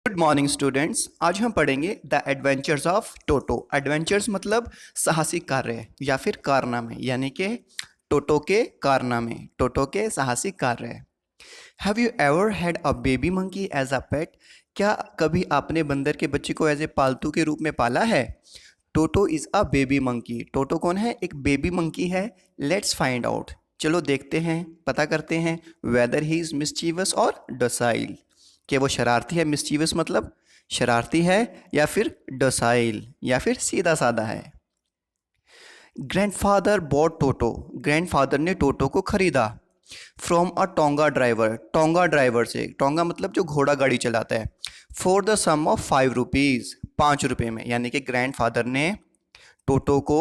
Good morning students. आज हम पढ़ेंगे the adventures of Toto. Adventures मतलब साहसिक कार्य या फिर कारनामे, यानी कि टोटो के कारनामे, टोटो के साहसिक कार्य। Have you ever had a baby monkey as a pet? क्या कभी आपने बंदर के बच्चे को एज ए पालतू के रूप में पाला है? टोटो इज़ अ बेबी मंकी। टोटो कौन है? एक बेबी मंकी है। Let's find out. चलो देखते हैं, पता करते हैं वेदर ही इज़ मिस्चीवस और डोसाइल। कि वो शरारती है, मिस्चीवस मतलब शरारती है, या फिर डोसाइल या फिर सीधा साधा है। ग्रैंडफादर बॉट टोटो। ग्रैंडफादर ने टोटो को खरीदा from a tonga driver. Tonga driver से, टोंगा मतलब जो घोड़ा गाड़ी चलाता है। For the sum of 5 rupees, 5 रुपये में। यानी कि ग्रैंडफादर ने टोटो को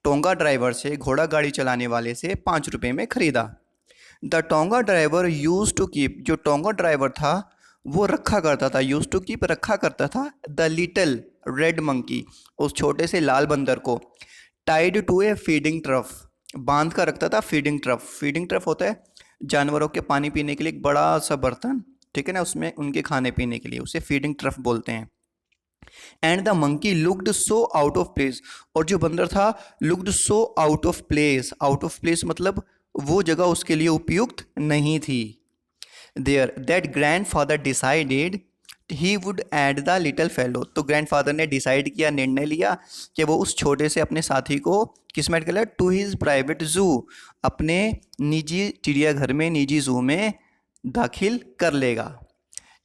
टोंगा ड्राइवर से, घोड़ा गाड़ी चलाने वाले से 5 रुपये में खरीदा। The tonga driver use to keep. जो टोंगा ड्राइवर था वो रखा करता था, यूज टू कीप रखा करता था, द लिटिल रेड मंकी, उस छोटे से लाल बंदर को, tied to a feeding trough, बांध कर रखता था। फीडिंग ट्रफ, फीडिंग ट्रफ होता है जानवरों के पानी पीने के लिए एक बड़ा सा बर्तन, ठीक है ना, उसमें उनके खाने पीने के लिए, उसे फीडिंग ट्रफ बोलते हैं। And the monkey looked so out of place. और जो बंदर था looked so out of place. Out of place मतलब वो जगह उसके लिए उपयुक्त नहीं थी। There that grandfather decided he would add the little fellow. तो ग्रैंडफादर ने डिसाइड किया, निर्णय लिया कि वो उस छोटे से अपने साथी को किस में ऐड करेगा? टू हिज प्राइवेट जू, अपने निजी चिड़ियाघर में, निजी जू में दाखिल कर लेगा।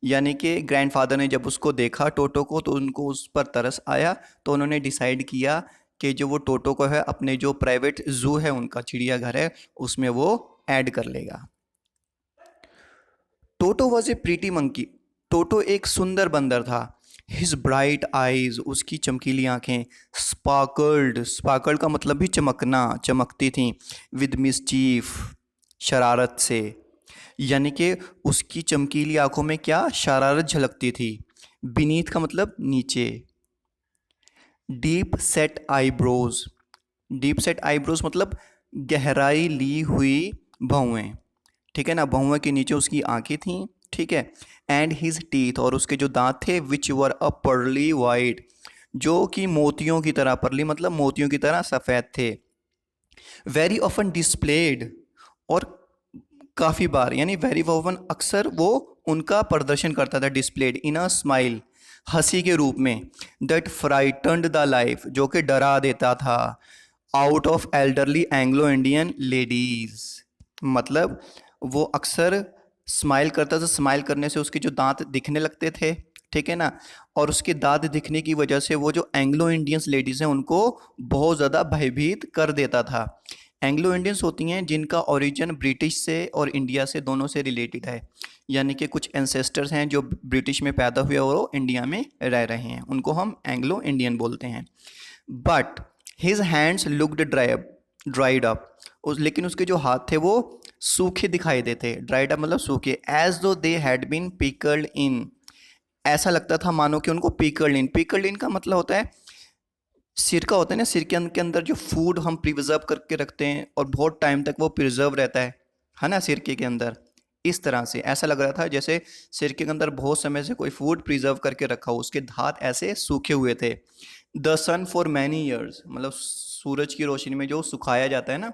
यानी कि ग्रैंडफादर ने जब उसको देखा टोटो को, तो उनको उस पर तरस आया, तो उन्होंने डिसाइड किया कि जो वो टोटो को है अपने जो प्राइवेट जू है, उनका चिड़ियाघर है, उसमें वो ऐड कर लेगा। Toto was a pretty monkey. Toto एक सुंदर बंदर था। हिज ब्राइट आईज, उसकी चमकीली आंखें, स्पार्कल्ड, स्पार्कल्ड का मतलब भी चमकना, चमकती थीं, विद मिसचीफ, शरारत से। यानी कि उसकी चमकीली आंखों में क्या शरारत झलकती थी। बीनीथ का मतलब नीचे। Deep set eyebrows, deep set eyebrows मतलब गहराई ली हुई भौवें, ठीक है ना, भौवें के नीचे उसकी आंखें थीं, ठीक है। एंड हिज टीथ, और उसके जो दांत थे, विच वर अ पर्ली वाइट, जो कि मोतियों की तरह, पर्ली मतलब मोतियों की तरह सफ़ेद थे। वेरी ऑफन डिस्प्लेड, और काफ़ी बार, यानी वेरी ऑफन अक्सर वो उनका प्रदर्शन करता था, डिस्प्लेड इन अ स्माइल, हंसी के रूप में, दैट फ्राइटन्ड द लाइफ, जो कि डरा देता था, out of elderly Anglo Indian ladies. मतलब वो अक्सर स्माइल करता था, स्माइल करने से उसके जो दांत दिखने लगते थे, ठीक है ना, और उसके दांत दिखने की वजह से वो जो एंग्लो इंडियंस लेडीज़ हैं उनको बहुत ज़्यादा भयभीत कर देता था। एंग्लो इंडियंस होती हैं जिनका ओरिजिन ब्रिटिश से और इंडिया से, दोनों से रिलेटेड है। यानी कि कुछ एंसेस्टर्स हैं जो ब्रिटिश में पैदा हुए और वो इंडिया में रह रहे हैं, उनको हम एंग्लो इंडियन बोलते हैं। But his hands looked dried up, लेकिन उसके जो हाथ थे वो सूखे दिखाई देते। ड्राइड अप मतलब सूखे। एज दो दे हैड बीन पिकल्ड इन, ऐसा लगता था मानो कि उनको पिकल्ड इन, पिकल्ड इन का मतलब होता है सिरका, होता है ना, सिरके के अंदर जो फूड हम प्रिजर्व करके रखते हैं और बहुत टाइम तक वो प्रिजर्व रहता है ना, सिरके के अंदर। इस तरह से ऐसा लग रहा था जैसे सिरके के अंदर बहुत समय से कोई फूड प्रिजर्व करके रखा हो, उसके हाथ ऐसे सूखे हुए थे। The sun for many years मतलब सूरज की रोशनी में जो सुखाया जाता है ना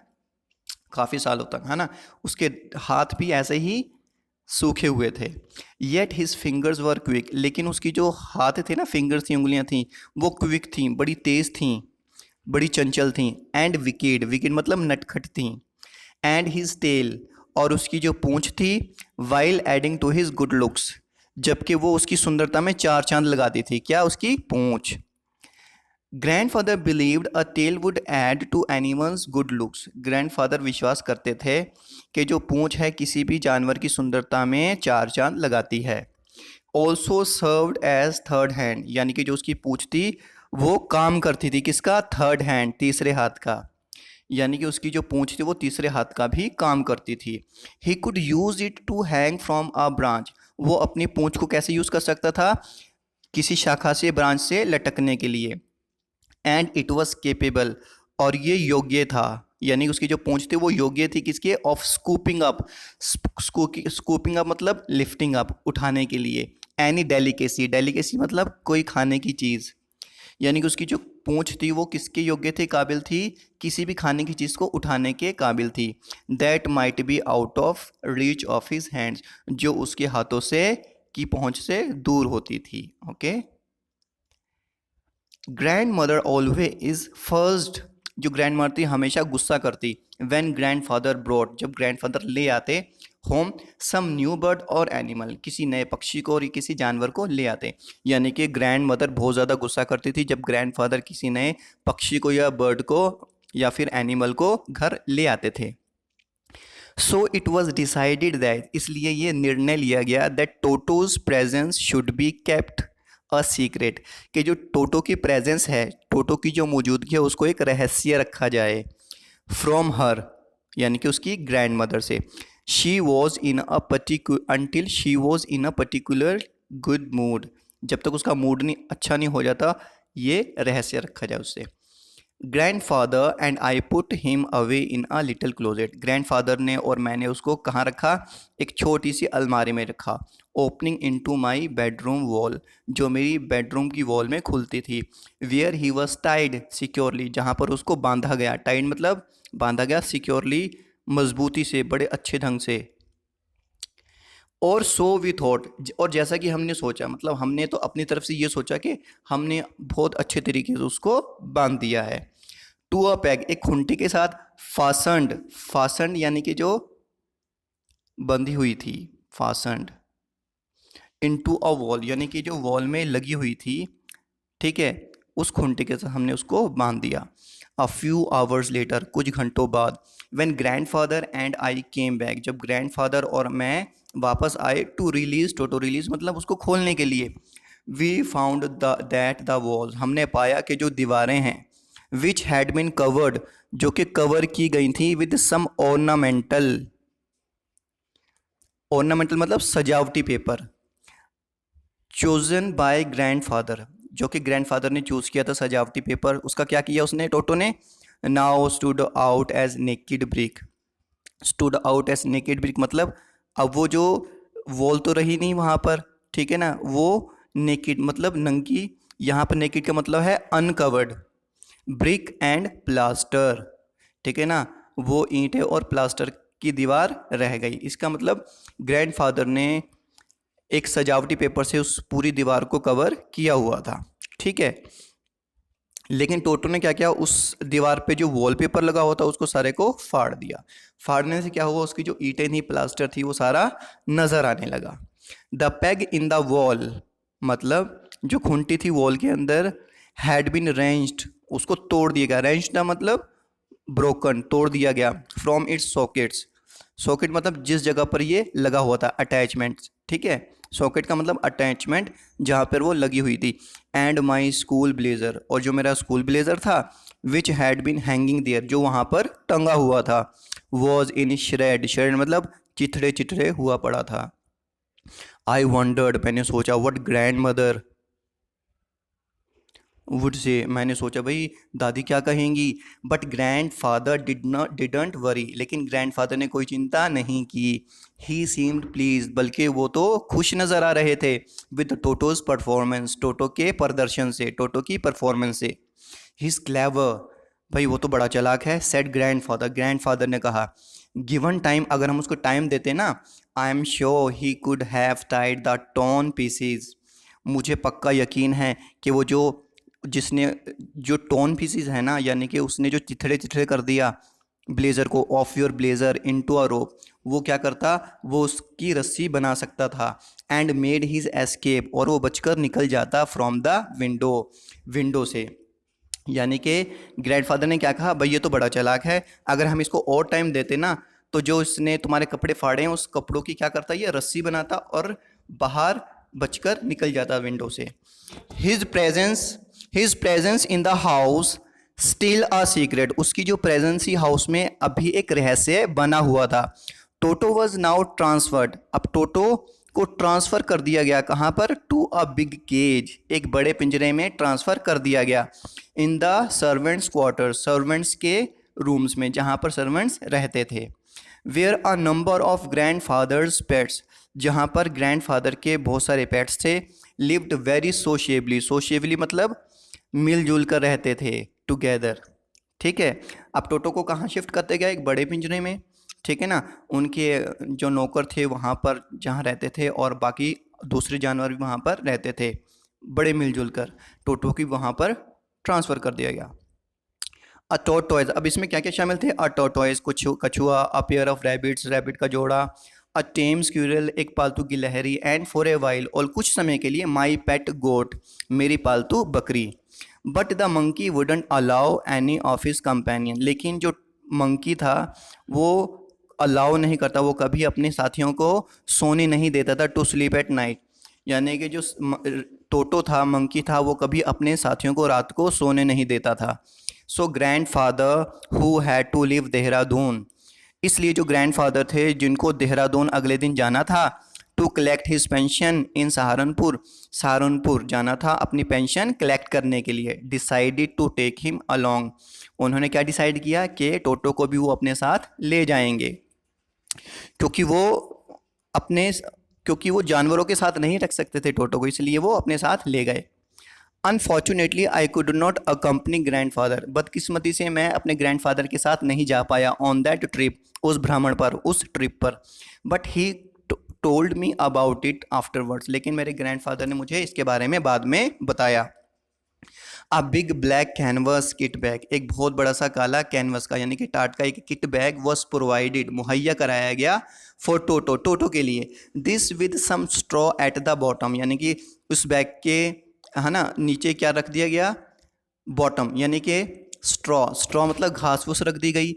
काफ़ी सालों तक, है ना, उसके हाथ भी ऐसे ही सूखे हुए थे। येट हिज फिंगर्स वर क्विक, लेकिन उसकी जो हाथ थे ना, फिंगर्स थी, उंगलियां थीं, वो क्विक थीं, बड़ी तेज़ थीं, बड़ी चंचल थीं। एंड विकेड, विकेड मतलब नटखट थीं। एंड हिज टेल, और उसकी जो पूंछ थी, while adding to his good looks, जबकि वो उसकी सुंदरता में चार चांद लगाती थी। क्या? उसकी पूंछ। Grandfather believed a tail would add to animals good looks. Grandfather विश्वास करते थे कि जो पूंछ है किसी भी जानवर की सुंदरता में चार चांद लगाती है। Also served as third hand, यानी कि जो उसकी पूंछ थी वो काम करती थी किसका? थर्ड हैंड, तीसरे हाथ का। यानी कि उसकी जो पूंछ थी वो तीसरे हाथ का भी काम करती थी। He could use it to hang from a branch, वो अपनी पूंछ को कैसे यूज कर सकता था? किसी शाखा से, ब्रांच से लटकने के लिए। एंड इट वॉज केपेबल, और ये योग्य था, यानी उसकी जो पूंछ थी वो योग्य थी किसके? Of scooping up, scooping up मतलब लिफ्टिंग अप, उठाने के लिए। एनी डेलिकेसी, डेलिकेसी मतलब कोई खाने की चीज़, यानी कि उसकी जो पूंछ थी वो किसके योग्य थी, काबिल थी, किसी भी खाने की चीज़ को उठाने के काबिल थी। That might be out of reach of his hands, जो उसके हाथों से की पहुंच से दूर होती थी। Okay. Grand mother always is first, जो ग्रैंड मदर थी हमेशा गुस्सा करती। व्हेन ग्रैंड फादर ब्रॉड, जब ग्रैंड फादर ले आते होम सम न्यू बर्ड और एनिमल, किसी नए पक्षी को और किसी जानवर को ले आते। यानी कि ग्रैंड मदर बहुत ज़्यादा गुस्सा करती थी जब ग्रैंड फादर किसी नए पक्षी को या बर्ड को या फिर एनिमल को घर ले आते थे। So it was decided that, इसलिए ये निर्णय लिया गया that टोटोज presence should be kept a secret, कि जो टोटो की प्रेजेंस है, टोटो की जो मौजूदगी है उसको एक रहस्य रखा जाए। फ्रॉम हर, यानी कि उसकी ग्रैंड मदर से। She was in a until she was in a particular good mood, जब तक उसका मूड नहीं अच्छा नहीं हो जाता ये रहस्य रखा जाए उससे। Grandfather and I put him away in a little closet, grandfather ने और मैंने उसको कहाँ रखा, एक छोटी सी अलमारी में रखा। Opening into my bedroom wall, जो मेरी बेडरूम की वॉल में खुलती थी। Where he was tied securely, जहाँ पर उसको बांधा गया, टाइड मतलब बांधा गया, सिक्योरली मजबूती से, बड़े अच्छे ढंग से। और सो वी थॉट, और जैसा कि हमने सोचा, मतलब हमने तो अपनी तरफ से ये सोचा कि हमने बहुत अच्छे तरीके से उसको बांध दिया है। टू अ पैग, एक खुंटी के साथ। फासंड, फासंड यानी कि जो बंधी हुई थी, फासंड। इनटू अ वॉल, यानी कि जो वॉल में लगी हुई थी, ठीक है, उस खुंटी के साथ हमने उसको बांध दिया। अ फ्यू आवर्स लेटर, कुछ घंटों बाद। When grandfather and I came back, जब ग्रैंडफादर और मैं वापस आए। टू रिलीज, टोटो रिलीज मतलब उसको खोलने के लिए। We found that the walls, हमने पाया कि जो दीवारें हैं, विच हैड बिन कवर्ड, जो कि कवर की गई थी, विद सम ऑर्नामेंटल, ऑर्नामेंटल मतलब सजावटी पेपर। चोजन बाय ग्रैंडफादर, जो कि ग्रैंडफादर ने चूज़ किया था सजावटी पेपर, उसका क्या किया उसने, टोटो ने। Now stood out as naked brick, stood out as naked brick मतलब अब वो जो वॉल तो रही नहीं वहाँ पर, ठीक है ना, वो नेकिड मतलब नंगी, यहाँ पर नेकिड का मतलब है अनकवर्ड। ब्रिक एंड प्लास्टर, ठीक है ना, वो ईंटें और प्लास्टर की दीवार रह गई। इसका मतलब ग्रैंडफादर ने एक सजावटी पेपर से उस पूरी दीवार को कवर किया हुआ था, ठीक है। लेकिन टोटो ने क्या किया, उस दीवार पे जो वॉलपेपर लगा हुआ था उसको सारे को फाड़ दिया। फाड़ने से क्या हुआ, उसकी जो ईंटें थी, प्लास्टर थी, वो सारा नजर आने लगा। The peg in the wall मतलब जो खूंटी थी वॉल के अंदर, हैड बीन रेंज्ड, उसको तोड़ दिया गया। रेंज्ड का मतलब ब्रोकन, तोड़ दिया गया। फ्रॉम इट्स सॉकेट्स, सॉकेट मतलब जिस जगह पर ये लगा हुआ था, अटैचमेंट, ठीक है। सॉकेट का मतलब अटैचमेंट, जहाँ पर वो लगी हुई थी। एंड माई स्कूल ब्लेज़र, और जो मेरा स्कूल ब्लेज़र था, which had been hanging there, जो वहाँ पर टंगा हुआ था, वॉज इन श्रेड, श्रेड मतलब चिथड़े चिथड़े हुआ पड़ा था। आई वंडर्ड, मैंने सोचा, what grand mother would say, मैंने सोचा भाई दादी क्या कहेंगी। But grand father didn't worry, लेकिन ग्रैंड फादर ने कोई चिंता नहीं की। ही सीम्ड प्लीज, बल्कि वो तो खुश नज़र आ रहे थे। विद टोटोज परफॉर्मेंस, टोटो के प्रदर्शन से, टोटो की परफॉर्मेंस से। हिज क्लेवर, भाई वो तो बड़ा चालाक है। सेड ग्रैंड फादर ने कहा। गिवन टाइम, अगर हम उसको टाइम देते ना, I am sure he could have tied the torn pieces, मुझे पक्का यकीन है कि वो जो जिसने जो टोन पीसीज है ना, यानी कि उसने जो चिथड़े चिथड़े कर दिया ब्लेज़र को, of your blazer into a rope, वो क्या करता, वो उसकी रस्सी बना सकता था। एंड मेड हिज एस्केप, और वो बचकर निकल जाता फ्रॉम द विंडो, विंडो से। यानी कि ग्रैंडफादर ने क्या कहा, भाई ये तो बड़ा चालाक है, अगर हम इसको और टाइम देते ना, तो जो इसने तुम्हारे कपड़े फाड़े हैं उस कपड़ों की क्या करता, ये रस्सी बनाता और बाहर बचकर निकल जाता विंडो से। His presence his presence in the house still a secret, उसकी जो प्रेजेंस ही हाउस में अभी एक रहस्य बना हुआ था। टोटो वॉज नाउ ट्रांसफर्ड, अब टोटो को ट्रांसफ़र कर दिया गया, कहाँ पर, टू अ बिग केज, एक बड़े पिंजरे में ट्रांसफ़र कर दिया गया। In the servants quarter, servants के रूम्स में, जहाँ पर सर्वेंट्स रहते थे। Where a number of grandfather's pets, जहाँ पर ग्रैंडफादर के बहुत सारे पेट्स थे। लिव्ड वेरी सोशिएबली, सोशिएबली मतलब मिलजुल कर रहते थे, टुगेदर। ठीक है। अब टोटो को कहाँ शिफ्ट करते गया, एक बड़े पिंजरे में, ठीक है ना। उनके जो नौकर थे वहाँ पर जहाँ रहते थे, और बाकी दूसरे जानवर भी वहाँ पर रहते थे, बड़े मिलजुल कर। टोटो की वहाँ पर ट्रांसफ़र कर दिया गया। अ टॉर्टोइज, अब इसमें क्या क्या शामिल थे, अ टॉर्टोइज कुछ कछुआ, a pair of rabbits rabbit का जोड़ा, अ टेम स्क्विरल एक पालतू गिलहरी, एंड फॉर ए वाइल और कुछ समय के लिए माई पेट गोट मेरी पालतू बकरी। But the monkey wouldn't allow any of his companion, लेकिन जो मंकी था वो अलाउ नहीं करता, वो कभी अपने साथियों को सोने नहीं देता था, टू स्लीप एट नाइट। यानी कि जो टोटो था, मंकी था, वो कभी अपने साथियों को रात को सोने नहीं देता था। So grandfather who had to live Dehradun, इसलिए जो ग्रैंडफादर थे जिनको देहरादून अगले दिन जाना था, to collect his pension in Saharanpur, Saharanpur जाना था अपनी पेंशन कलेक्ट करने के लिए, decided to take him along, उन्होंने क्या डिसाइड किया कि टोटो को भी वो अपने साथ ले जाएंगे, क्योंकि वो अपने क्योंकि वो जानवरों के साथ नहीं रख सकते थे टोटो को, इसलिए वो अपने साथ ले गए। Unfortunately I could not accompany grand father, बदकिस्मती से मैं अपने ग्रैंड फादर के साथ नहीं जा पाया ऑन दैट ट्रिप, उस भ्रमण पर, उस ट्रिप पर। But he told me about it afterwards, लेकिन मेरे ग्रैंड फादर ने मुझे इसके बारे में बाद में बताया। अ big black canvas kit bag, एक बहुत बड़ा सा काला कैनवस का यानी कि टाट का एक किट बैग वॉज प्रोवाइडेड, मुहैया कराया गया, फॉर टोटो, टोटो के लिए। This with some straw at the bottom, यानी कि उस बैग के, है ना, नीचे क्या रख दिया गया, बॉटम, यानी कि स्ट्रॉ, स्ट्रॉ मतलब घास फूस रख दी गई।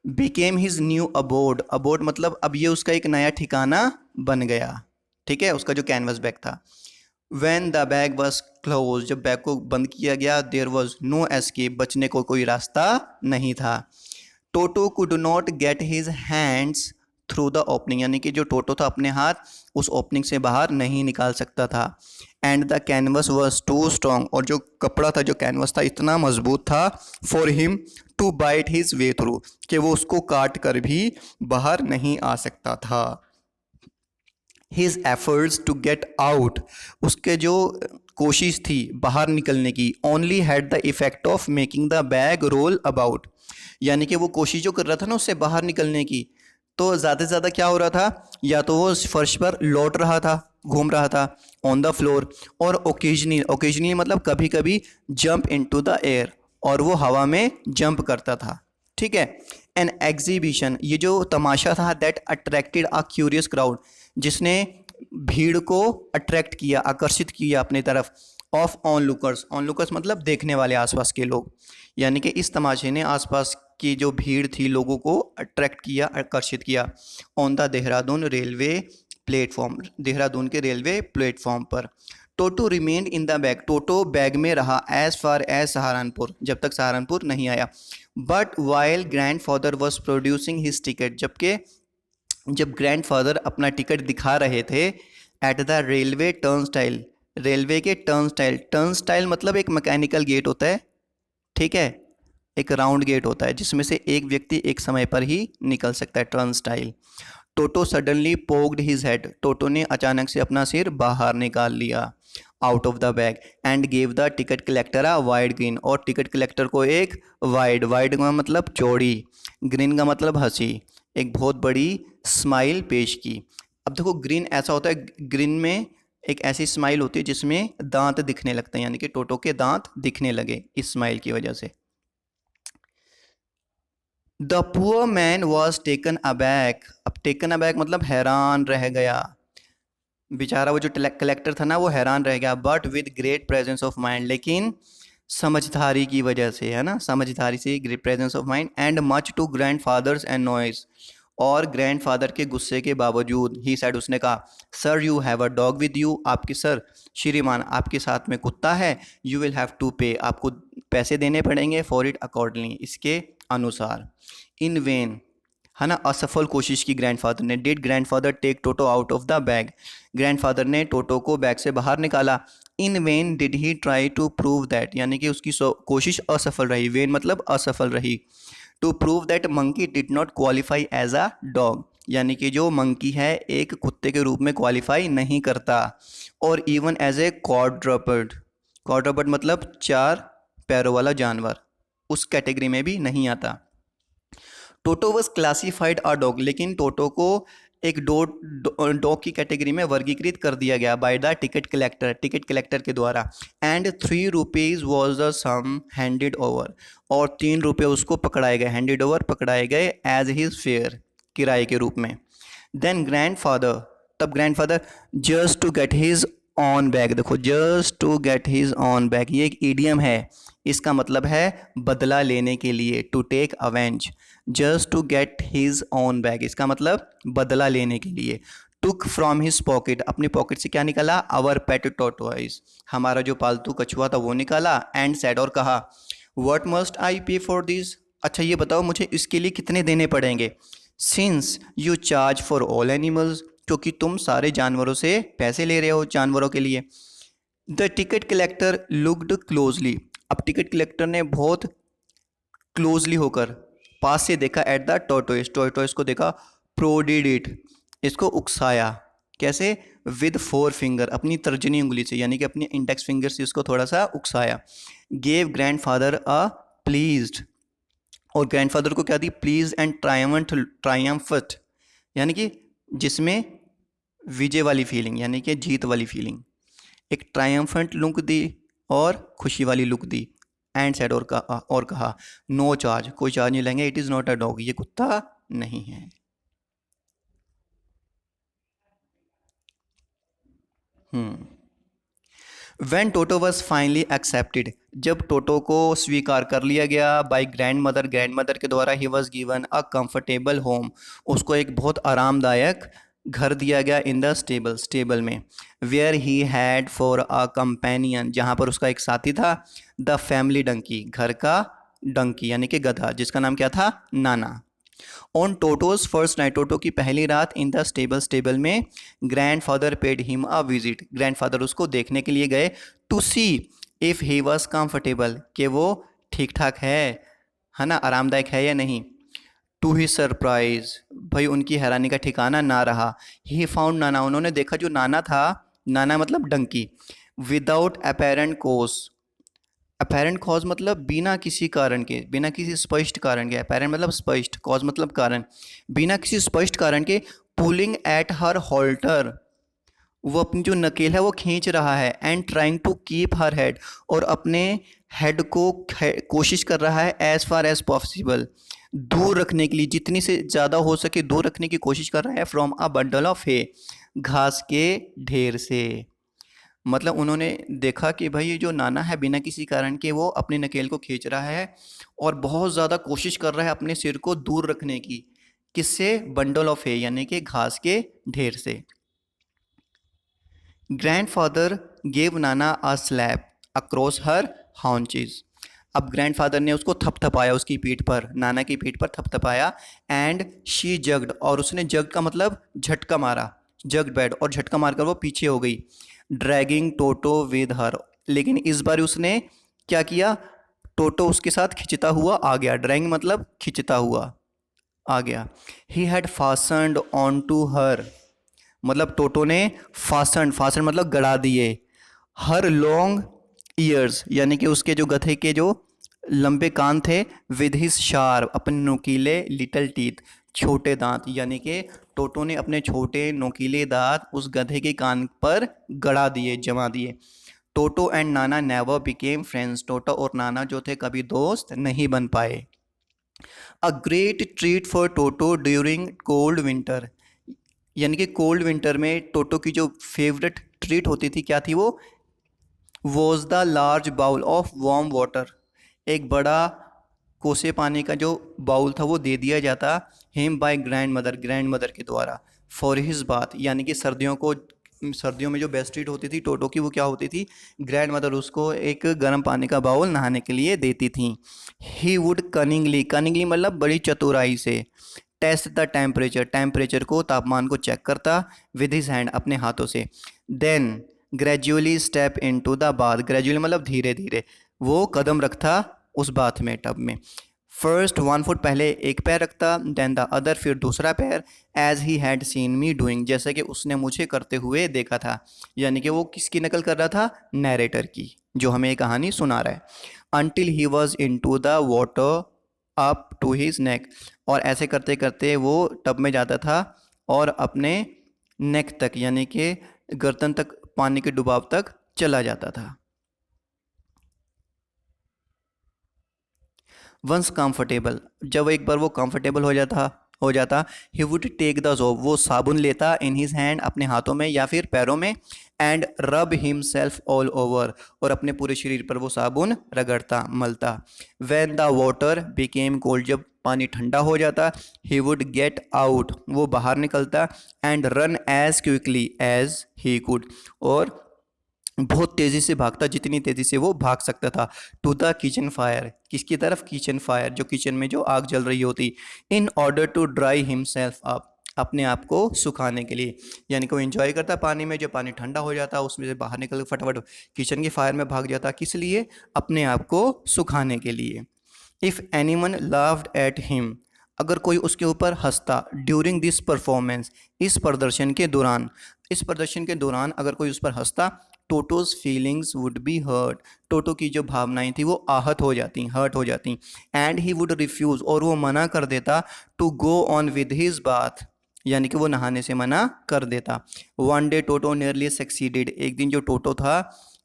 Became his new aboard, aboard मतलब अब ये उसका एक नया ठिकाना बन गया, ठीक है, उसका जो कैनवस बैग था। When the bag was closed, जब बैग को बंद किया गया, there was no escape, बचने को कोई रास्ता नहीं था। टोटो could not get his hands through the opening, यानी कि जो टोटो था अपने हाथ उस ओपनिंग से बाहर नहीं निकाल सकता था। And the canvas was too strong, और जो कपड़ा था, जो कैनवस था, इतना मजबूत था, for him to bite his way through, कि वो उसको काट कर भी बाहर नहीं आ सकता था। His efforts to get out, उसके जो कोशिश थी बाहर निकलने की, only had the effect of making the bag roll about, यानी कि वो कोशिश जो कर रहा था ना उससे बाहर निकलने की, तो ज़्यादा से ज़्यादा क्या हो रहा था, या तो वो फर्श पर लौट रहा था, घूम रहा था ऑन द फ्लोर, और ओकेजनली, ओकेजनली मतलब कभी कभी जंप इनटू द एयर, और वो हवा में जंप करता था, ठीक है। एन एग्जीबिशन, ये जो तमाशा था, that attracted a curious crowd, जिसने भीड़ को अट्रैक्ट किया, आकर्षित किया अपनी तरफ, of on lookers, on lookers मतलब देखने वाले आसपास के लोग, यानी कि इस तमाशे ने आसपास की जो भीड़ थी लोगों को अट्रैक्ट किया, आकर्षित किया। On the Dehradun railway platform, Dehradun के रेलवे प्लेटफॉर्म पर। Toto remained in the bag, Toto bag में रहा एज फार एज सहारनपुर, जब तक सहारनपुर नहीं आया। But while grand father was producing his ticket, जबकि जब ग्रैंडफादर अपना टिकट दिखा रहे थे, at the railway turn style, railway के टर्न स्टाइल, टर्न स्टाइल मतलब एक मैकेनिकल गेट होता है, ठीक है, एक राउंड गेट होता है जिसमें से एक व्यक्ति एक समय पर ही निकल सकता है, टर्न स्टाइल। टोटो सडनली पोक्ड हिज हेड, टोटो ने अचानक से अपना सिर बाहर निकाल लिया, out of the bag, and gave the ticket collector a wide green, और टिकट कलेक्टर को एक वाइड, वाइड का मतलब चौड़ी, ग्रीन का मतलब हंसी, एक बहुत बड़ी स्माइल पेश की। अब देखो ग्रीन ऐसा होता है, ग्रीन में एक ऐसी स्माइल होती है जिसमें दांत दिखने लगते हैं, यानी कि टोटो के दांत दिखने लगे इस स्माइल की वजह से। The poor man was taken aback, अब टेकन अबैक मतलब हैरान रह गया, बेचारा वो जो कलेक्टर था ना वो हैरान रह गया। But with great presence of mind, लेकिन समझदारी की वजह से, है ना, समझदारी से, great presence of mind, and much to grandfather's and noise, और ग्रैंडफादर के गुस्से के बावजूद, ही साइड उसने कहा, sir you have a dog with you, आपके सर श्रीमान आपके साथ में कुत्ता है, यू विल हैव टू पे, आपको पैसे देने पड़ेंगे, फॉर इट अकॉर्डिंगली, इसके अनुसार। इन वेन, है ना, असफल कोशिश की ग्रैंडफादर ने। Did grandfather take Toto out of the bag, grandfather ने टोटो को बैग से बाहर निकाला। In when did he try to prove that, यानी कि उसकी कोशिश असफल रही, वेन मतलब असफल रही, to prove that monkey did not qualify as a dog, यानी कि जो मंकी है एक कुत्ते के रूप में क्वालिफाई नहीं करता, और इवन एज ए क्वाड्रपर्ड, क्वाड्रपर्ड मतलब 4 पैरों वाला जानवर, उस कैटेगरी में भी नहीं आता। Toto was classified a dog, लेकिन टोटो को एक डॉग की कैटेगरी में वर्गीकृत कर दिया गया बाय द टिकट कलेक्टर के द्वारा। And 3 rupees was the sum handed over, और 3 रुपये उसको पकड़ाए गए, हैंडेड ओवर पकड़ाए गए एज हिज फेयर, किराए के रूप में। देन ग्रैंडफादर, तब grandfather just to get his on back, देखो just to get his on back, ये एक ईडियम है, इसका मतलब है बदला लेने के लिए, to take avenge. Just to get his on back, इसका मतलब बदला लेने के लिए। टुक फ्रॉम हिज पॉकेट, अपनी पॉकेट से क्या निकाला, आवर पेट टॉर्टोइस, हमारा जो पालतू कछुआ था वो निकाला। एंड सेड, और कहा, व्हाट मस्ट आई पे फॉर दिस, अच्छा ये बताओ मुझे इसके लिए कितने देने पड़ेंगे। Since you charge for all animals, क्योंकि तुम सारे जानवरों से पैसे ले रहे हो जानवरों के लिए। The ticket collector looked closely, अब टिकट कलेक्टर ने बहुत क्लोजली होकर पास से देखा एट द टॉर्टोइस को देखा। प्रोडिड इट, इसको उकसाया, कैसे, विद 4 फिंगर, अपनी तर्जनी उंगली से, यानी कि अपनी इंडेक्स फिंगर से उसको थोड़ा सा उकसाया। गेव ग्रैंडफादर अ प्लीज्ड, और ग्रैंडफादर को क्या दी, प्लीज एंड ट्रायम्फट, यानी कि जिसमें विजय वाली फीलिंग, यानी कि जीत वाली फीलिंग, एक ट्रायम्फेंट लुक दी और खुशी वाली लुक दी। एंड सेड, और कहा, नो चार्ज, कोई चार्ज नहीं लेंगे, it is not a dog, ये कुत्ता नहीं है। When Toto was finally accepted, जब टोटो को स्वीकार कर लिया गया बाय ग्रैंडमदर के द्वारा, he was given a comfortable home, उसको एक बहुत आरामदायक घर दिया गया इन द स्टेबल में। Where he had for a companion, जहाँ पर उसका एक साथी था। द फैमिली डंकी, घर का डंकी यानी कि गधा, जिसका नाम क्या था, Nana. On Toto's first night, Toto की पहली रात इन द स्टेबल में, grandfather paid him a visit, grandfather उसको देखने के लिए गए। To see if he was comfortable, कि वो ठीक ठाक है ना, आरामदायक है या नहीं। टू ही सरप्राइज, भाई उनकी हैरानी का ठिकाना ना रहा। ही फाउंड नाना, उन्होंने देखा जो नाना था, नाना मतलब डंकी, विदाउट अपेरेंट कोज, अपेरेंट कॉज मतलब बिना किसी कारण के, बिना किसी स्पष्ट कारण के, अपेरेंट मतलब स्पष्ट, कॉज मतलब कारण, बिना किसी स्पष्ट कारण के, पुलिंग एट हर हॉल्टर, वो अपनी जो नकेल है वो खींच रहा है। And trying to keep her head, और अपने हेड को कोशिश कर रहा है एज फार एज पॉसिबल, दूर रखने के लिए, जितनी से ज़्यादा हो सके दूर रखने की कोशिश कर रहा है, फ्रॉम अ बंडल ऑफ हे, घास के ढेर से। मतलब उन्होंने देखा कि भाई ये जो नाना है बिना किसी कारण के वो अपनी नकेल को खींच रहा है और बहुत ज़्यादा कोशिश कर रहा है अपने सिर को दूर रखने की, किससे, बंडल ऑफ हे यानी कि घास के ढेर से। Grandfather gave Nana a slap across her haunches, अब ग्रैंडफादर ने उसको थपथपाया, उसकी पीठ पर, नाना की पीठ पर थपथपाया। एंड शी जग्ड, और उसने जग्ड का मतलब झटका मारा, जग्ड बैड, और झटका मारकर वो पीछे हो गई। ड्रैगिंग टोटो विद हर, लेकिन इस बार उसने क्या किया, टोटो उसके साथ खिंचता हुआ आ गया, ड्रैगिंग मतलब खिंचता हुआ आ गया। He had fastened on to her, मतलब टोटो ने फास्टन मतलब गड़ा दिए, हर लॉन्ग ईयर्स यानी कि उसके जो गधे के जो लंबे कान थे, विद हिज शार्प, अपने नुकीले लिटल टीथ, छोटे दांत, यानी कि टोटो ने अपने छोटे नुकीले दांत उस गधे के कान पर गड़ा दिए, जमा दिए। टोटो and Nana never became friends, टोटो और नाना जो थे कभी दोस्त नहीं बन पाए। A great treat for Toto during cold winter, यानी कि कोल्ड विंटर में टोटो की जो फेवरेट ट्रीट होती थी क्या थी वो, was the large bowl of warm water, एक बड़ा कोसे पानी का जो बाउल था वो दे दिया जाता हिम बाय ग्रैंडमदर के द्वारा, फॉर हिज बाथ, यानी कि सर्दियों में जो बेस्ट ट्रीट होती थी टोटो की वो क्या होती थी, ग्रैंडमदर उसको एक गर्म पानी का बाउल नहाने के लिए देती थी। ही वुड कनिंगली मतलब बड़ी चतुराई से, टेस्ट द टेम्परेचर को, तापमान को चेक करता, विद हिज हैंड, अपने हाथों से। Then gradually step into the bath, gradually मतलब धीरे धीरे वो कदम रखता उस बाथ में, टब में। फर्स्ट 1 फुट पहले एक पैर रखता, देन द अदर फिर दूसरा पैर, as he had seen me doing, जैसे कि उसने मुझे करते हुए देखा था। यानी कि वो किसकी नकल कर रहा था? नैरेटर की, जो हमें ये कहानी सुना रहा है। Until he was in to the water up to his neck, और ऐसे करते करते वो टब में जाता था और अपने नेक तक यानी कि गर्दन तक पानी के डुबाव तक चला जाता था। वंस कंफर्टेबल, जब एक बार वो कंफर्टेबल हो जाता he would take the soap, वो साबुन लेता इन हिज हैंड, अपने हाथों में या फिर पैरों में, एंड रब हिमसेल्फ ऑल ओवर, और अपने पूरे शरीर पर वो साबुन रगड़ता मलता। When the water became cold, जब पानी ठंडा हो जाता, ही वुड गेट आउट, वो बाहर निकलता, and run as quickly as he could, और बहुत तेज़ी से भागता, जितनी तेज़ी से वो भाग सकता था। टू द किचन फायर, किसकी तरफ? किचन फायर, जो किचन में जो आग जल रही होती। In order to dry himself up, अपने आप को सुखाने के लिए। यानी कि वो इन्जॉय करता पानी में, जो पानी ठंडा हो जाता उसमें से बाहर निकल के फटाफट किचन की फायर में भाग जाता। किस लिए? अपने आप को सुखाने के लिए। If anyone laughed at him, अगर कोई उसके ऊपर हंसता, ड्यूरिंग दिस परफॉर्मेंस, इस प्रदर्शन के दौरान अगर कोई उस पर हंसता, Toto's feelings would be hurt, Toto की जो भावनाएं थी वो आहत हो जाती, हर्ट हो जाती। एंड ही वुड रिफ्यूज़, और वो मना कर देता, to go on with his bath, यानी कि वो नहाने से मना कर देता। One day Toto nearly succeeded, एक दिन जो टोटो था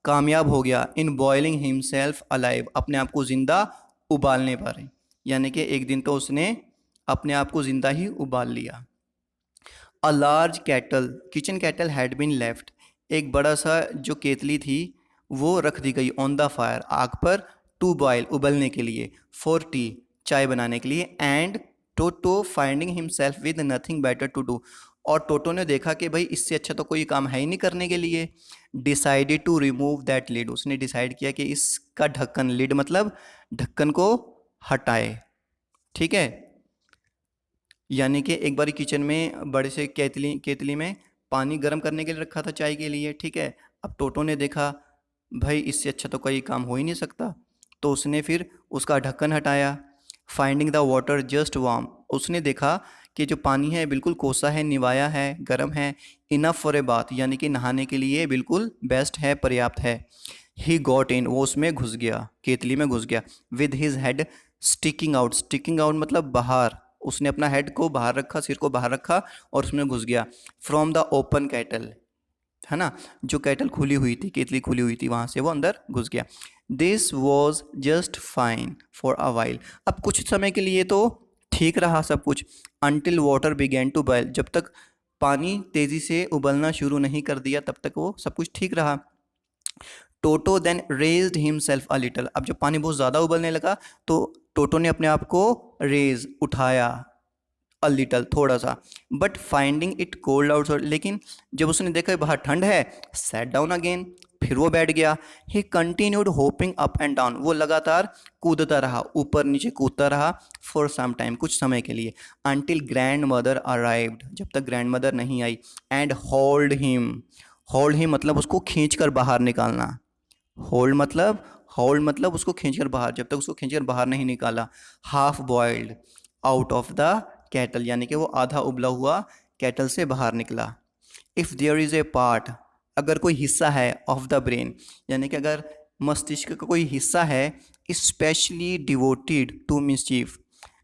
कामयाब हो गया, इन बॉइलिंग हिमसेल्फ अलाइव, अपने आप को ज़िंदा उबालने पर। यानी कि एक दिन तो उसने अपने आप को ज़िंदा ही उबाल लिया। A large kettle, kitchen kettle had been left, एक बड़ा सा जो केतली थी वो रख दी गई ऑन द फायर, आग पर, टू बॉयल, उबलने के लिए, फॉर टी, चाय बनाने के लिए, and Toto finding himself with nothing better to do, और टोटो ने देखा कि भाई इससे अच्छा तो कोई काम है ही नहीं करने के लिए, decided to remove that lid, उसने डिसाइड किया कि इसका ढक्कन, लिड मतलब ढक्कन को हटाए। ठीक है, यानी कि एक बार किचन में बड़े से केतली केतली में पानी गर्म करने के लिए रखा था चाय के लिए। ठीक है, अब टोटो ने देखा भाई इससे अच्छा तो कोई काम हो ही नहीं सकता, तो उसने फिर उसका ढक्कन हटाया। Finding the water just warm, उसने देखा कि जो पानी है बिल्कुल कोसा है, निवाया है, गर्म है, इनफ फॉर ए बाथ, यानी कि नहाने के लिए बिल्कुल बेस्ट है, पर्याप्त है। ही गॉट इन, वो उसमें घुस गया, केतली में घुस गया। With his head sticking out मतलब बाहर, उसने अपना हेड को बाहर रखा, सिर को बाहर रखा और उसमें घुस गया। फ्रॉम द ओपन कैटल, है ना, जो कैटल खुली हुई थी, केतली खुली हुई थी, वहाँ से वो अंदर घुस गया। This was just fine for a while, अब कुछ समय के लिए तो ठीक रहा सब कुछ। Until water began to boil, जब तक पानी तेज़ी से उबलना शुरू नहीं कर दिया तब तक वो सब कुछ ठीक रहा। Toto then raised himself a little, अब जब पानी बहुत ज़्यादा उबलने लगा तो टोटो ने अपने आप को रेज, उठाया, अ लिटल, थोड़ा सा। But finding it cold outside, लेकिन जब उसने देखा बाहर ठंड है, सेट डाउन अगेन, फिर वो बैठ गया। ही continued hopping up and down, वो लगातार कूदता रहा, ऊपर नीचे कूदता रहा, फॉर सम टाइम, कुछ समय के लिए। अनटिल ग्रैंड मदर अराइव्ड, जब तक ग्रैंड मदर नहीं आई। एंड होल्ड हिम मतलब उसको खींच कर बाहर निकालना। होल्ड मतलब उसको खींचकर बाहर, जब तक उसको खींचकर बाहर नहीं निकाला। Half boiled out of the cattle, यानी कि वो आधा उबला हुआ कैटल से बाहर निकला। If there is a part, अगर कोई हिस्सा है, ऑफ द ब्रेन, यानी कि अगर मस्तिष्क का कोई हिस्सा है, स्पेशली डिवोटेड टू मिसचीफ,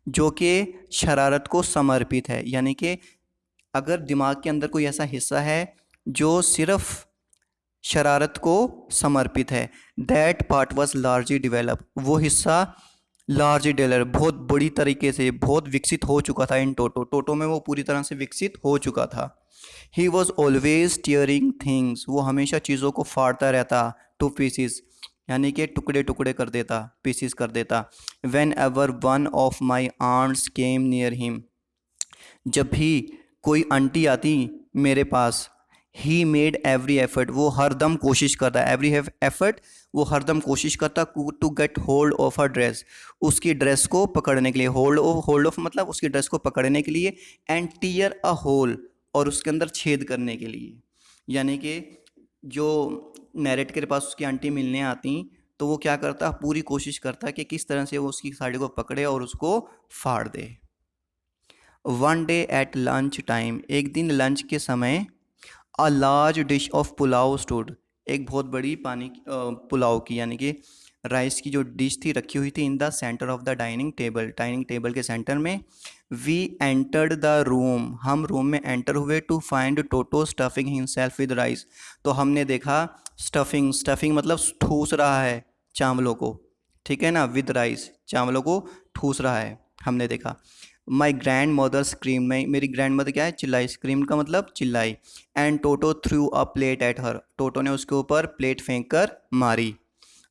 जो कि शरारत को समर्पित है, यानी कि अगर दिमाग के अंदर कोई ऐसा हिस्सा है जो सिर्फ शरारत को समर्पित है, that part was largely develop, वो हिस्सा लार्जली डेवलप, बहुत बड़ी तरीके से, बहुत विकसित हो चुका था इन टोटो में, वो पूरी तरह से विकसित हो चुका था। He was always tearing things, वो हमेशा चीज़ों को फाड़ता रहता, टू पीसीस, यानी कि टुकड़े टुकड़े कर देता, पीसीस कर देता। Whenever one of my aunts came near him, जब भी कोई आंटी आती मेरे पास, ही मेड एवरी एफर्ट, वो हरदम कोशिश करता, एवरी एफर्ट, वो हरदम कोशिश करता, to get hold of her dress, उसकी ड्रेस को पकड़ने के लिए, होल्ड ऑफ मतलब उसकी ड्रेस को पकड़ने के लिए, एंड टीयर अ होल, और उसके अंदर छेद करने के लिए। यानी कि जो नैरेट के पास उसकी आंटी मिलने आती तो वो क्या करता, पूरी कोशिश करता कि किस तरह से वो उसकी साड़ी को पकड़े और उसको फाड़ दे। One day at lunch time, एक दिन लंच के समय, a large dish of pulao stood, एक बहुत बड़ी पुलाव की यानी कि राइस की जो डिश थी रखी हुई थी in the centre of the dining table के सेंटर में। वी एंटर्ड द रूम, हम रूम में एंटर हुए, to find Toto stuffing himself with rice, तो हमने देखा स्टफिंग मतलब ठूस रहा है चावलों को, ठीक है ना, विद राइस, चावलों को ठूस रहा है, हमने देखा। माई ग्रैंड मदर स्क्रीम, मेरी ग्रैंड मदर क्या है, चिल्लाई, स्क्रीम का मतलब चिल्लाई। And Toto threw a plate at her, टोटो ने उसके ऊपर प्लेट फेंक कर मारी।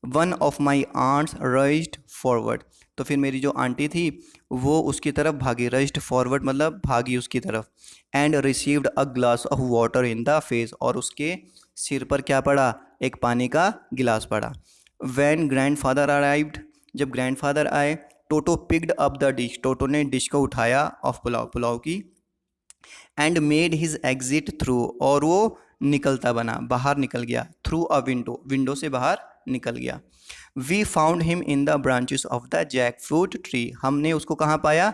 One of my aunts rushed forward, तो फिर मेरी जो आंटी थी वो उसकी तरफ भागी, रज्ड फॉरवर्ड मतलब भागी उसकी तरफ। And received a glass of water in the face, और उसके सिर पर क्या पड़ा, एक पानी का गिलास पड़ा। वैन ग्रैंड फादर अराइव्ड, जब ग्रैंड फादर आए, टोटो पिक्ड अप द डिश, टोटो ने डिश को उठाया ऑफ पुलाव की। And made his exit through, और वो निकलता बना, बाहर निकल गया, थ्रू अ विंडो, विंडो से बाहर निकल गया। We found him in the branches of the jackfruit tree, हमने उसको कहाँ पाया,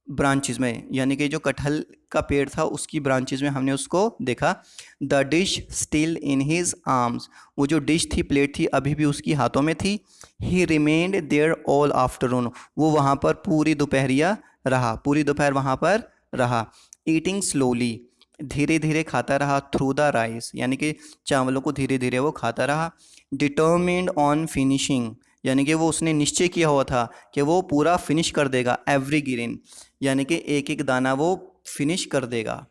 ब्रांचेस में, यानी कि जो कटहल का पेड़ था उसकी ब्रांचेस में हमने उसको देखा। The dish still in his arms, वो जो डिश थी, प्लेट थी, अभी भी उसकी हाथों में थी। He remained there all afternoon, वो वहाँ पर पूरी दोपहरिया रहा, पूरी दोपहर वहाँ पर रहा। ईटिंग स्लोली, धीरे धीरे खाता रहा, थ्रू द राइस, यानी कि चावलों को धीरे धीरे वो खाता रहा। डिटर्मिन्ड ऑन फिनिशिंग, यानी कि वो उसने निश्चय किया हुआ था कि वो पूरा फिनिश कर देगा, एवरी गिरिन, यानी कि एक एक दाना वो फिनिश कर देगा।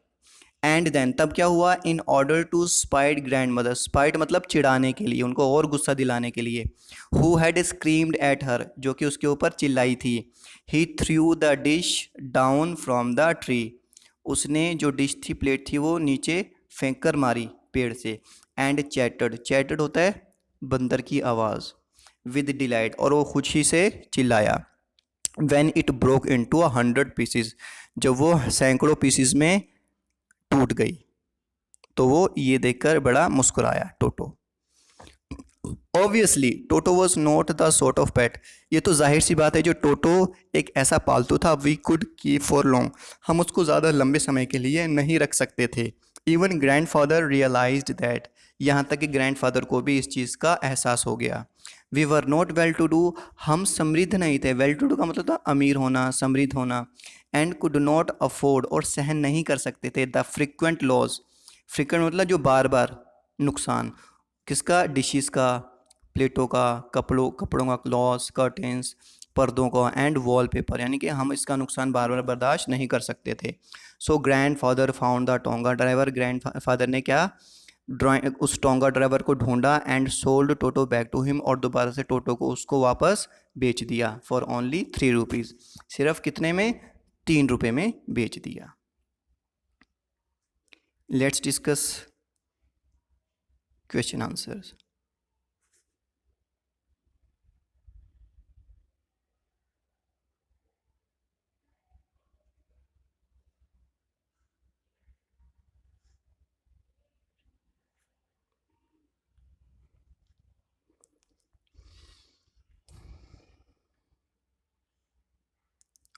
एंड देन, तब क्या हुआ, in order to spite grandmother, spite मतलब चिढ़ाने के लिए, उनको और गुस्सा दिलाने के लिए, who had screamed at her, जो कि उसके ऊपर चिल्लाई थी। He threw the dish down from the tree, उसने जो डिश थी, प्लेट थी, वो नीचे फेंक कर मारी पेड़ से। एंड चैटर्ड, चैटर्ड होता है बंदर की आवाज़, विद डिलाइट, और वो खुशी से चिल्लाया। When it broke into 100 pieces, जब वो सैकड़ों पीसीज में टूट गई, तो वो ये देखकर बड़ा मुस्कुराया टोटो। Obviously Toto was not the sort of pet, ये तो जाहिर सी बात है जो टोटो एक ऐसा पालतू था, we could keep for long, हम उसको ज़्यादा लंबे समय के लिए नहीं रख सकते थे। Even grandfather realised that, यहाँ तक कि ग्रैंड फादर को भी इस चीज़ का एहसास हो गया। We were not well to do, हम समृद्ध नहीं थे, वेल टू डू का मतलब था अमीर होना, समृद्ध होना। एंड कुड नॉट अफोर्ड, और सहन नहीं कर सकते थे, द फ्रिक्वेंट लॉस, फ्रिक्वेंट मतलब जो बार बार नुकसान, किसका, डिशेस का, प्लेटों का, कपड़ों का लॉस, कर्टेंस, पर्दों का, एंड वॉलपेपर, यानी कि हम इसका नुकसान बार बार बर्दाश्त नहीं कर सकते थे। So grandfather found the tonga driver, grandfather ने क्या, उस टोंगा ड्राइवर को ढूंढा। And sold Toto back to him, और दोबारा से टोटो को उसको वापस बेच दिया, फॉर ओनली 3 रुपीज़, सिर्फ कितने में, 3 रुपये में बेच दिया। Let's discuss question answers.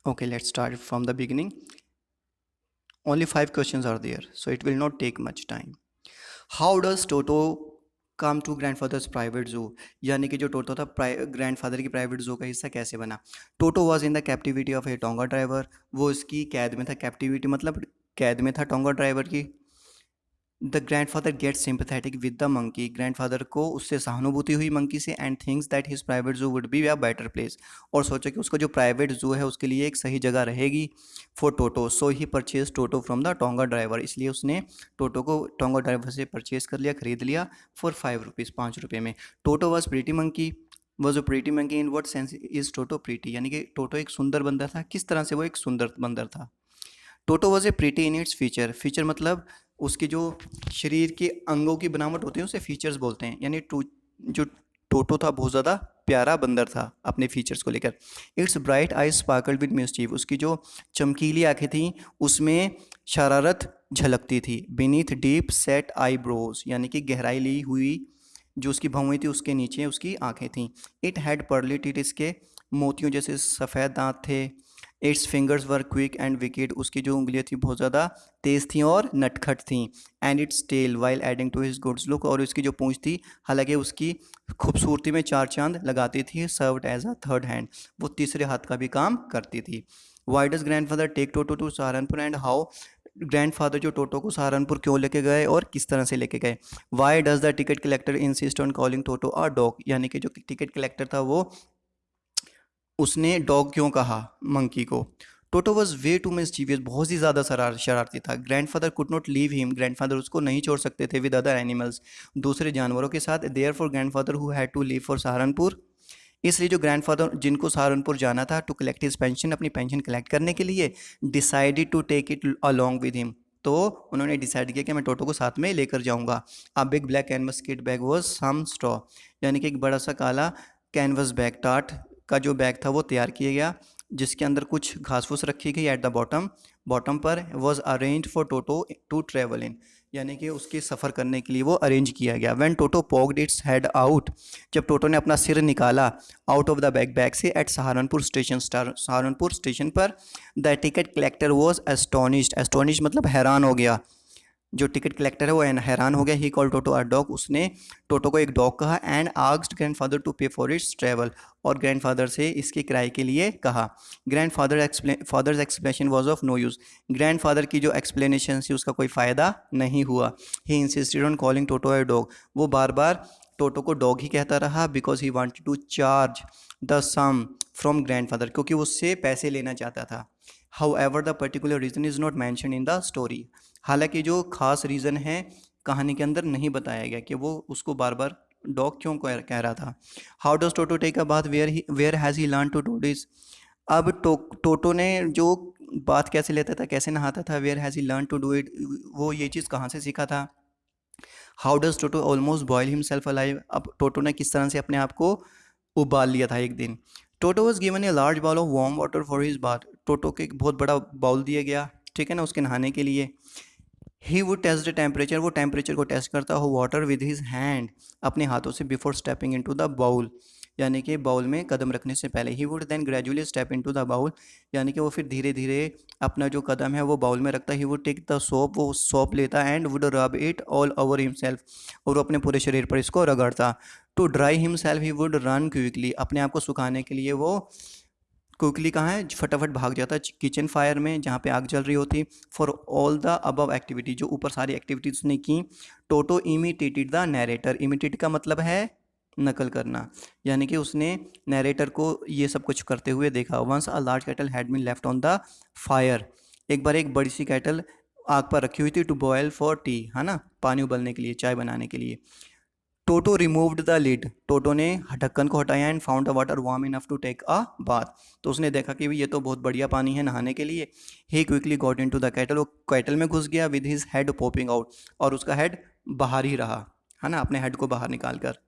Okay, let's start from the beginning. Only 5 questions are there, so it will not take much time. How does Toto come to grandfather's private zoo? यानी कि जो टोटो था ग्रैंडफादर की प्राइवेट जू का हिस्सा कैसे बना। Toto was in the captivity of A tonga driver, वो इसकी कैद में था, कैप्टिविटी मतलब कैद में था टोंगा ड्राइवर की। The grandfather get sympathetic with the monkey, grandfather को उससे सहानुभूति हुई मंकी से। And thinks that his private zoo would be a better place, और सोचा कि उसका जो प्राइवेट जू है उसके लिए एक सही जगह रहेगी for Toto. So he purchase toto from the tonga driver, इसलिए उसने टोटो को टोंगा ड्राइवर से परचेज कर लिया, खरीद लिया, फॉर 5 रुपीज़, 5 रुपये में। Toto was pretty monkey, was a pretty monkey in what sense is toto pretty, यानी कि टोटो एक सुंदर बंदर था, किस तरह से वो एक सुंदर बंदर था। टोटो was a pretty in its feature, feature मतलब उसके जो शरीर के अंगों की बनावट होती है उसे फीचर्स बोलते हैं, यानी जो टोटो था बहुत ज़्यादा प्यारा बंदर था अपने फीचर्स को लेकर। It's bright I sparkled with mischief, उसकी जो चमकीली आंखें थीं उसमें शरारत झलकती थी। बीनीथ डीप सेट आई ब्रोज, यानी कि गहराई ली हुई जो उसकी भौवें थी उसके नीचे उसकी आंखें थीं। इट हैड पर्ली टीथ, इसके मोतियों जैसे सफ़ेद दांत थे। It's fingers were quick and wicked, उसकी जो उंगलियां थी बहुत ज़्यादा तेज़ थीं और नटखट थीं। And its tail while adding to his goods look, और उसकी जो पूंछ थी हालांकि उसकी खूबसूरती में चार चांद लगाती थी। Served as a third hand, वो तीसरे हाथ का भी काम करती थी। Why does grandfather take Toto to Saharanpur and how, grandfather जो टोटो को सहारनपुर क्यों लेके गए और किस तरह से लेके गए। Why does the ticket collector insist on calling Toto a dog, यानी कि जो टिकट कलेक्टर था वो उसने डॉग क्यों कहा मंकी को। Toto was way too mischievous, बहुत ही ज़्यादा शरारती था। Grandfather could not leave him, ग्रैंडफादर उसको नहीं छोड़ सकते थे विद अदर एनिमल्स, दूसरे जानवरों के साथ। Therefore grandfather who had to leave for Saharanpur, इसलिए जो ग्रैंडफादर जिनको सहारनपुर जाना था टू कलेक्ट हिज पेंशन, अपनी पेंशन कलेक्ट करने के लिए, decided to take it along with him, तो उन्होंने डिसाइड किया कि मैं टोटो को साथ में लेकर जाऊंगा। A big black canvas kit bag was some straw, यानी कि एक बड़ा सा काला कैनवस बैग, टाट का जो बैग था वो तैयार किया गया जिसके अंदर कुछ घास फूस रखी गई। एट द बॉटम, बॉटम पर was arrange for Toto to travel in, यानी कि उसके सफ़र करने के लिए वो अरेंज किया गया। When Toto poked its head out, जब टोटो ने अपना सिर निकाला out of the bag, bag से, at Saharanpur station, Saharanpur station पर, the ticket collector was astonished, astonish मतलब हैरान हो गया, जो टिकट कलेक्टर है वो हैरान हो गया। ही कॉल टोटो अ डॉग, उसने टोटो को एक डॉग कहा। And asked grandfather to pay for its travel, और ग्रैंडफादर से इसके किराए के लिए कहा। Father's explanation was of no use, grandfather की जो एक्सप्लेनेशन थी उसका कोई फ़ायदा नहीं हुआ। He insisted on calling Toto a dog, वो बार बार टोटो को डॉग ही कहता रहा। Because he wanted to charge the sum from grandfather, क्योंकि वो उससे पैसे लेना चाहता था। How ever the particular reason is not mention in the story, हालांकि जो खास रीज़न है कहानी के अंदर नहीं बताया गया कि वो उसको बार बार डॉग क्यों कह रहा था। How does Toto take a bath, where has he learn to do this, अब टोटो ने जो बात कैसे लेता था, कैसे नहाता था, where has he learn to do it, वो ये चीज़ कहाँ से सीखा था। How does Toto almost boil himself alive, अब टोटो ने किस तरह से अपने आप को उबाल लिया था एक दिन। Toto was given a large bowl of warm water for his bath, Toto को एक बहुत बड़ा बाउल दिया गया, ठीक है ना, उसके नहाने के लिए। He would test the temperature, वो टेम्परेचर को टेस्ट करता हो वाटर विद हिज हैंड, अपने हाथों से, before stepping into the bowl, यानी कि बाउल में कदम रखने से पहले। He would then gradually step into the bowl, यानी कि वो फिर धीरे धीरे अपना जो कदम है वो बाउल में रखता है। He would take the soap, वो सोप लेता and would rub it all over himself, और वो अपने पूरे शरीर पर इसको रगड़ता। To dry himself he would run quickly, अपने आप को सुखाने के लिए वो क्विकली कहाँ है, फटाफट भाग जाता है किचन फायर में जहाँ पे आग जल रही होती। For all the above activity, जो ऊपर सारी एक्टिविटीज उसने की। टोटो इमिटेटेड द नैरेटर, इमिटेट का मतलब है नकल करना, यानी कि उसने नैरेटर को ये सब कुछ करते हुए देखा। Once a large kettle had been left on the fire, एक बार एक बड़ी सी कैटल आग पर रखी हुई थी। टू बॉयल फॉर टी, है ना, पानी उबलने के लिए, चाय बनाने के लिए। Toto removed the lid, Toto ने ढक्कन को हटाया। And found the water warm enough to take a bath, तो उसने देखा कि ये तो बहुत बढ़िया पानी है नहाने के लिए। He quickly got into the kettle, वो कैटल में घुस गया with his head popping out, और उसका हेड बाहर ही रहा, है ना, अपने हेड को बाहर निकाल कर।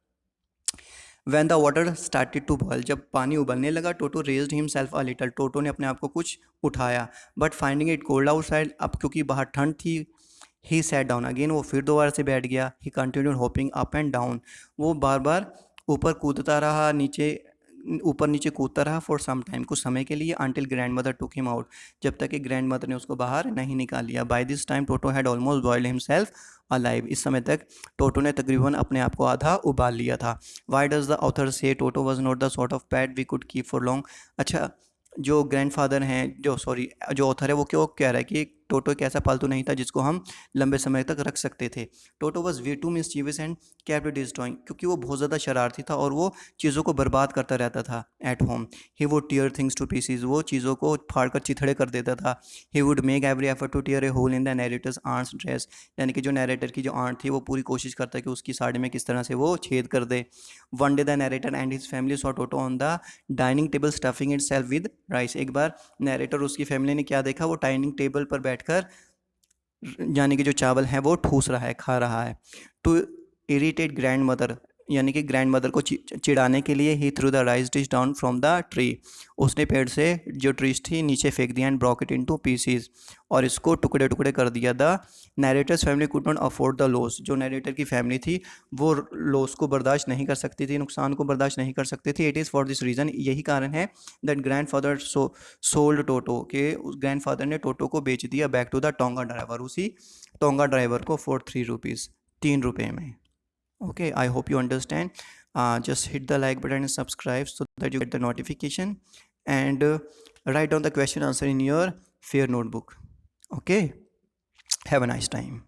When the water started to boil, जब पानी उबलने लगा, Toto raised himself a little, Toto ने अपने आप को कुछ उठाया। But finding it cold outside, अब क्योंकि बाहर ठंड थी, ही सैट डाउन अगेन, वो फिर दोबारा से बैठ गया। ही continued hopping up and down, वो बार बार ऊपर कूदता रहा, नीचे, ऊपर नीचे कूदता रहा। फॉर सम टाइम, कुछ समय के लिए। Until grand mother took him out, जब तक कि ग्रैंड मदर ने उसको बाहर नहीं निकाल लिया। By this time Toto had almost boiled himself alive, इस समय तक टोटो ने तकरीबन अपने आप को आधा उबाल लिया था। Why does the author say Toto was not the sort of pet we could keep for long, अच्छा, जो ग्रैंडफादर हैं, जो ऑथर है वो क्यों कह रहा है कि टोटो एक ऐसा पालतू नहीं था जिसको हम लंबे समय तक रख सकते थे। Toto was way too mischievous and kept destroying, क्योंकि वो बहुत ज़्यादा शरारती था और वो चीज़ों को बर्बाद करता रहता था at home. He would tear things to pieces, वो चीज़ों को फाड़ कर चिथड़े कर देता था। He would make every effort to tear a hole in the narrator's aunt's dress, यानी कि जो नैरेटर की जो आंट थी वो पूरी कोशिश करता है कि उसकी साड़ी में किस तरह से वो छेद कर दे। One day the narrator and his family saw Toto on the dining table stuffing itself with rice, एक बार नैरेटर उसकी फैमिली ने क्या देखा, वो डाइनिंग टेबल पर बैठकर यानी कि जो चावल है वो ठूस रहा है, खा रहा है। टू इरिटेट ग्रैंड मदर, यानी कि ग्रैंड मदर को चिढ़ाने के लिए he threw the rice dish down from the tree, उसने पेड़ से जो ट्रीज थी नीचे फेंक दिया and broke it into pieces, और इसको टुकड़े टुकड़े कर दिया। The narrator's family could not afford the loss, जो नरेटर की फैमिली थी वो लॉस को बर्दाश्त नहीं कर सकती थी, नुकसान को बर्दाश्त नहीं कर सकती थी। It is for this reason, यही कारण है that grandfather sold Toto, के उस ग्रैंड फादर ने टोटो को बेच दिया back to the tonga driver, उसी टोंगा ड्राइवर को फॉर 3 रुपीज़, 3 रुपये में। Okay, I hope you understand. Just hit the like button and subscribe so that you get the notification, and write down the question answer in your fair notebook. Okay, have a nice time.